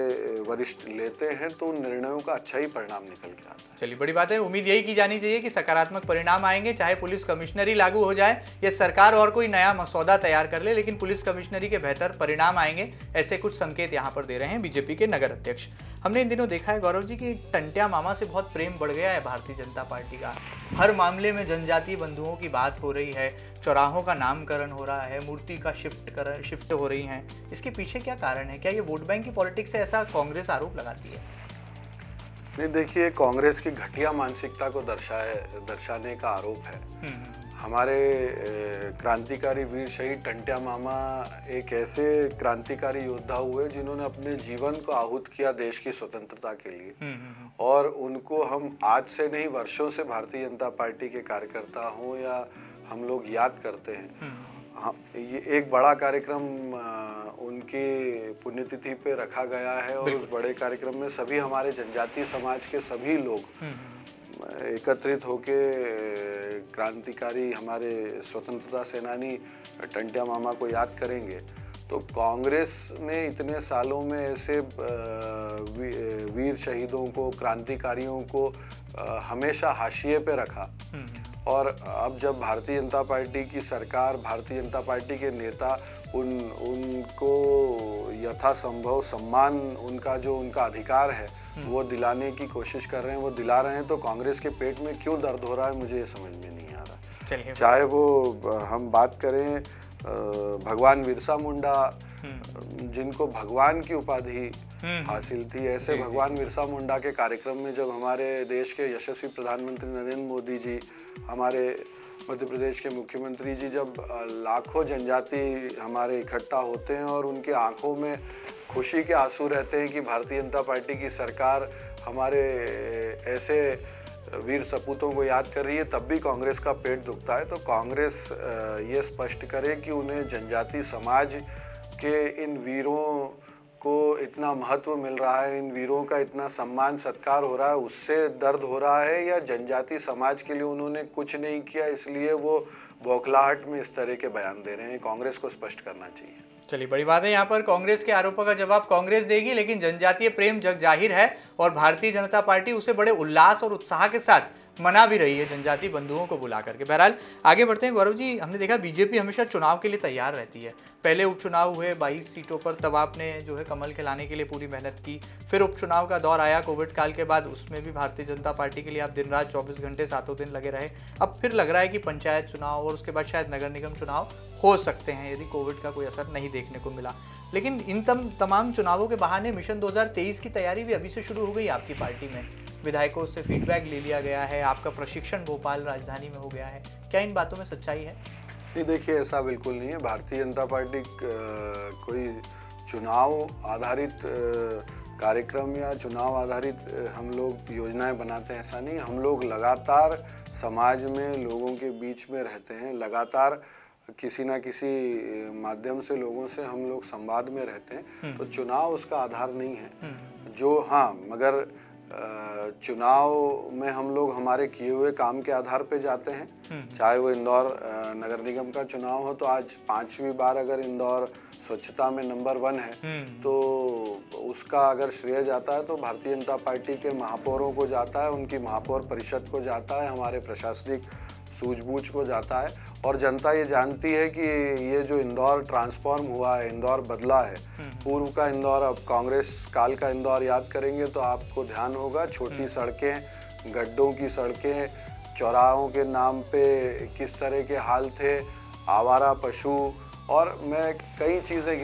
वरिष्ठ लेते हैं तो उन निर्णयों का अच्छा ही परिणाम निकल के आता है। चलिए, बड़ी बात है। उम्मीद यही की जानी चाहिए कि सकारात्मक परिणाम आएंगे, चाहे पुलिस कमिश्नरी लागू हो जाए या सरकार और कोई नया मसौदा तैयार कर ले, लेकिन पुलिस कमिश्नरी के बेहतर परिणाम आएंगे, ऐसे कुछ संकेत यहाँ पर दे रहे हैं बीजेपी के नगर अध्यक्ष। हमने इन दिनों देखा है गौरव जी कि टंट्या मामा से बहुत प्रेम बढ़ गया है भारतीय जनता पार्टी का। हर मामले में जनजातीय बंधुओं की बात हो रही है, चौराहों का नामकरण हो रहा है, मूर्ति का शिफ्ट हो रही हैं। इसके पीछे क्या कारण है? क्या ये वोट बैंक की पॉलिटिक्स से, ऐसा कांग्रेस आरोप लगाती है? नहीं, देखिए, कांग्रेस की घटिया मानसिकता को दर्शाने का आरोप है। हमारे क्रांतिकारी वीर शहीद टंट्या मामा एक ऐसे क्रांतिकारी योद्धा हुए जिन्होंने अपने जीवन को आहूत किया देश की स्वतंत्रता के लिए और उनको हम आज से नहीं वर्षों से भारतीय जनता पार्टी के कार्यकर्ता हों या हम लोग याद करते हैं। हाँ, ये एक बड़ा कार्यक्रम उनकी पुण्यतिथि पे रखा गया है और उस बड़े कार्यक्रम में सभी हमारे जनजातीय समाज के सभी लोग एकत्रित होके क्रांतिकारी हमारे स्वतंत्रता सेनानी टंट्या मामा को याद करेंगे। तो कांग्रेस ने इतने सालों में ऐसे वीर शहीदों को, क्रांतिकारियों को हमेशा हाशिए पे रखा। और अब जब भारतीय जनता पार्टी की सरकार, भारतीय जनता पार्टी के नेता उनको यथासंभव सम्मान, उनका अधिकार है वो दिलाने की कोशिश कर रहे हैं, वो दिला रहे हैं, तो कांग्रेस के पेट में क्यों दर्द हो रहा है मुझे ये समझ में नहीं आ रहा। चाहे वो हम बात करें भगवान बिरसा मुंडा, जिनको भगवान की उपाधि हासिल थी, ऐसे भगवान बिरसा मुंडा के कार्यक्रम में जब हमारे देश के यशस्वी प्रधानमंत्री नरेंद्र मोदी जी, हमारे मध्य प्रदेश के मुख्यमंत्री जी, जब लाखों जनजाति हमारे इकट्ठा होते हैं और उनके आंखों में खुशी के आंसू रहते हैं कि भारतीय जनता पार्टी की सरकार हमारे ऐसे वीर सपूतों को याद कर रही है, तब भी कांग्रेस का पेट दुखता है। तो कांग्रेस ये स्पष्ट करे कि उन्हें जनजाति समाज के इन वीरों को इतना महत्व मिल रहा है, इन वीरों का इतना सम्मान सत्कार हो रहा है, उससे दर्द हो रहा है, या जनजाति समाज के लिए उन्होंने कुछ नहीं किया इसलिए वो बौखलाहट में इस तरह के बयान दे रहे हैं। कांग्रेस को स्पष्ट करना चाहिए। चलिए, बड़ी बात है, यहाँ पर कांग्रेस के आरोपों का जवाब कांग्रेस देगी, लेकिन जनजातीय प्रेम जग जाहिर है और भारतीय जनता पार्टी उसे बड़े उल्लास और उत्साह के साथ मना भी रही है, जनजाति बंधुओं को बुला करके। बहरहाल आगे बढ़ते हैं। गौरव जी, हमने देखा बीजेपी हमेशा चुनाव के लिए तैयार रहती है। पहले उपचुनाव हुए 22 सीटों पर, तब आपने जो है कमल खिलाने के लिए पूरी मेहनत की। फिर उपचुनाव का दौर आया कोविड काल के बाद, उसमें भी भारतीय जनता पार्टी के लिए आप दिन रात 24 घंटे 7 दिन लगे रहे। अब फिर लग रहा है कि पंचायत चुनाव और उसके बाद शायद नगर निगम चुनाव हो सकते हैं यदि कोविड का कोई असर नहीं देखने को मिला। लेकिन इन तमाम चुनावों के बहाने मिशन 2023 की तैयारी भी अभी से शुरू हो गई आपकी पार्टी में। विधायकों से फीडबैक ले लिया गया है, आपका प्रशिक्षण भोपाल राजधानी में हो गया है। क्या इन बातों में सच्चाई है? नहीं, देखिए, ऐसा बिल्कुल नहीं है। भारतीय जनता पार्टी कोई चुनाव आधारित कार्यक्रम या चुनाव आधारित हम लोग योजनाएं बनाते हैं, ऐसा नहीं। हम लोग लगातार समाज में लोगों के बीच में रहते हैं, लगातार किसी ना किसी माध्यम से लोगों से हम लोग संवाद में रहते हैं। तो चुनाव उसका आधार नहीं है। जो मगर चुनाव में हम लोग हमारे किए हुए काम के आधार पे जाते हैं। चाहे वो इंदौर नगर निगम का चुनाव हो, तो आज 5वीं बार अगर इंदौर स्वच्छता में नंबर 1 है, तो उसका अगर श्रेय जाता है तो भारतीय जनता पार्टी के महापौरों को जाता है, उनकी महापौर परिषद को जाता है, हमारे प्रशासनिक सूझबूझ को जाता है। और जनता ये जानती है कि ये जो इंदौर ट्रांसफॉर्म हुआ है, इंदौर बदला है। पूर्व का इंदौर, अब कांग्रेस काल का इंदौर याद करेंगे तो आपको ध्यान होगा, छोटी सड़कें, गड्ढों की सड़कें, चौराहों के नाम पे किस तरह के हाल थे, आवारा पशु, और मैं कई चीज़ें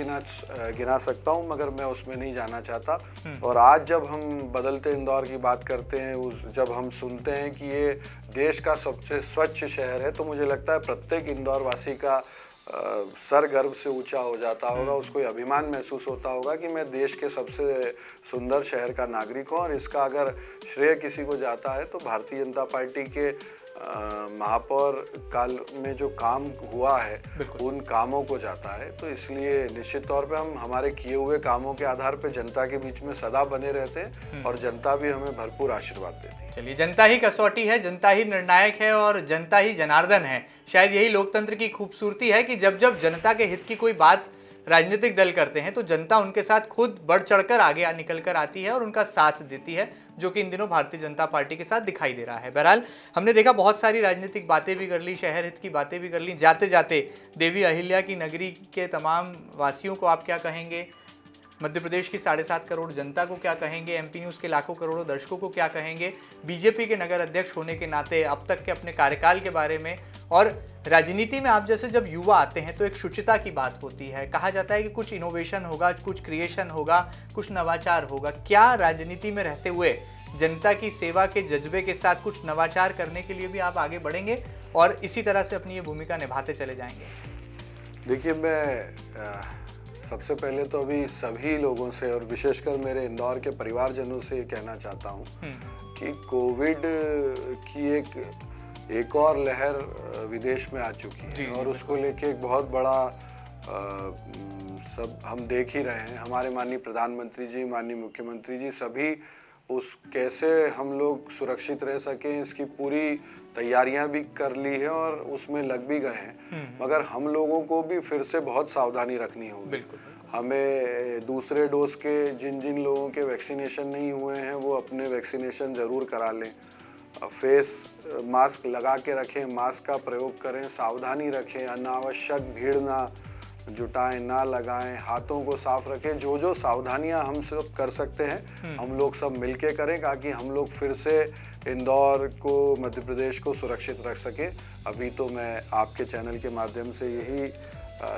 गिना सकता हूँ, मगर मैं उसमें नहीं जाना चाहता। और आज जब हम बदलते इंदौर की बात करते हैं, जब हम सुनते हैं कि ये देश का सबसे स्वच्छ शहर है, तो मुझे लगता है प्रत्येक इंदौर वासी का सर गर्व से ऊंचा हो जाता होगा। उसको अभिमान महसूस होता होगा कि मैं देश के सबसे सुंदर शहर का नागरिक हूँ। और इसका अगर श्रेय किसी को जाता है तो भारतीय जनता पार्टी के महापौर काल में जो काम हुआ है उन कामों को जाता है। तो इसलिए निश्चित तौर पे हम हमारे किए हुए कामों के आधार पे जनता के बीच में सदा बने रहते हैं और जनता भी हमें भरपूर आशीर्वाद देती है। चलिए, जनता ही कसौटी है, जनता ही निर्णायक है और जनता ही जनार्दन है। शायद यही लोकतंत्र की खूबसूरती है कि जब जब जनता के हित की कोई बात राजनीतिक दल करते हैं तो जनता उनके साथ खुद बढ़ चढ़कर आगे निकल कर आती है और उनका साथ देती है, जो कि इन दिनों भारतीय जनता पार्टी के साथ दिखाई दे रहा है। बहरहाल हमने देखा बहुत सारी राजनीतिक बातें भी कर ली, शहर हित की बातें भी कर ली। जाते जाते देवी अहिल्या की नगरी के तमाम वासियों को आप क्या कहेंगे? मध्य प्रदेश की 7.5 करोड़ जनता को क्या कहेंगे? एमपी न्यूज़ के लाखों करोड़ों दर्शकों को क्या कहेंगे? बीजेपी के नगर अध्यक्ष होने के नाते अब तक के अपने कार्यकाल के बारे में, और राजनीति में आप जैसे जब युवा आते हैं तो एक शुचिता की बात होती है, कहा जाता है कि कुछ इनोवेशन होगा, कुछ क्रिएशन होगा, कुछ नवाचार होगा। क्या राजनीति में रहते हुए जनता की सेवा के जज्बे के साथ कुछ नवाचार करने के लिए भी आप आगे बढ़ेंगे और इसी तरह से अपनी ये भूमिका निभाते चले जाएंगे? देखिए, मैं सबसे पहले तो अभी सभी लोगों से और विशेषकर मेरे इंदौर के परिवारजनों से ये कहना चाहता हूँ कि कोविड की एक और लहर विदेश में आ चुकी है और उसको लेके एक बहुत बड़ा सब हम देख ही रहे हैं। हमारे माननीय प्रधानमंत्री जी, माननीय मुख्यमंत्री जी सभी उस कैसे हम लोग सुरक्षित रह सकें इसकी पूरी तैयारियां भी कर ली है और उसमें लग भी गए हैं। मगर हम लोगों को भी फिर से बहुत सावधानी रखनी होगी। बिल्कुल। हमें दूसरे डोज के जिन जिन लोगों के वैक्सीनेशन नहीं हुए हैं वो अपने वैक्सीनेशन ज़रूर करा लें। फेस मास्क लगा के रखें, मास्क का प्रयोग करें, सावधानी रखें, अनावश्यक भीड़ ना जुटाएं, ना लगाएं, हाथों को साफ रखें। जो जो सावधानियां हम सब कर सकते हैं हम लोग सब मिलके करें ताकि हम लोग फिर से इंदौर को, मध्य प्रदेश को सुरक्षित रख सके। अभी तो मैं आपके चैनल के माध्यम से यही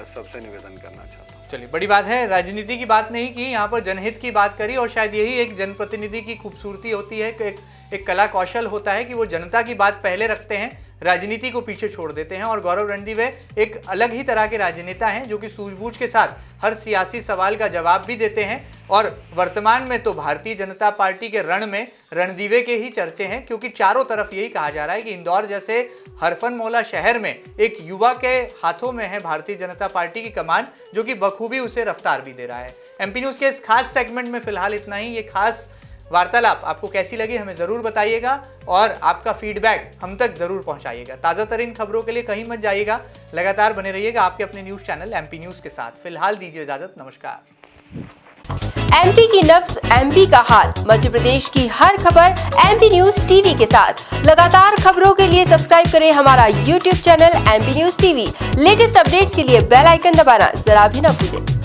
सबसे निवेदन करना चाहता हूँ। चलिए, बड़ी बात है, राजनीति की बात नहीं की, यहाँ पर जनहित की बात करी और शायद यही एक जनप्रतिनिधि की खूबसूरती होती है कि एक कला कौशल होता है कि वो जनता की बात पहले रखते हैं, राजनीति को पीछे छोड़ देते हैं। और गौरव रणदिवे एक अलग ही तरह के राजनेता हैं जो कि सूझबूझ के साथ हर सियासी सवाल का जवाब भी देते हैं। और वर्तमान में तो भारतीय जनता पार्टी के रण में रणदिवे के ही चर्चे हैं, क्योंकि चारों तरफ यही कहा जा रहा है कि इंदौर जैसे हरफनमौला शहर में एक युवा के हाथों में है भारतीय जनता पार्टी की कमान, जो कि बखूबी उसे रफ्तार भी दे रहा है। एमपी न्यूज़ के इस खास सेगमेंट में फिलहाल इतना ही। ये खास वार्तालाप आपको कैसी लगी हमें ज़रूर बताइएगा और आपका फीडबैक हम तक ज़रूर पहुंचाइएगा। ताज़ा तरीन खबरों के लिए कहीं मत जाइएगा, लगातार बने रहिएगा आपके अपने न्यूज़ चैनल एमपी न्यूज़ के साथ। फिलहाल दीजिए इजाज़त, नमस्कार। एमपी की नब्ज, एमपी का हाल, मध्य प्रदेश की हर खबर एमपी न्यूज़ टीवी के साथ। लगातार खबरों के लिए सब्सक्राइब करें हमारा YouTube channel MP news TV. Latest updates के लिए बेल आइकन दबाना जरा भी न भूलें।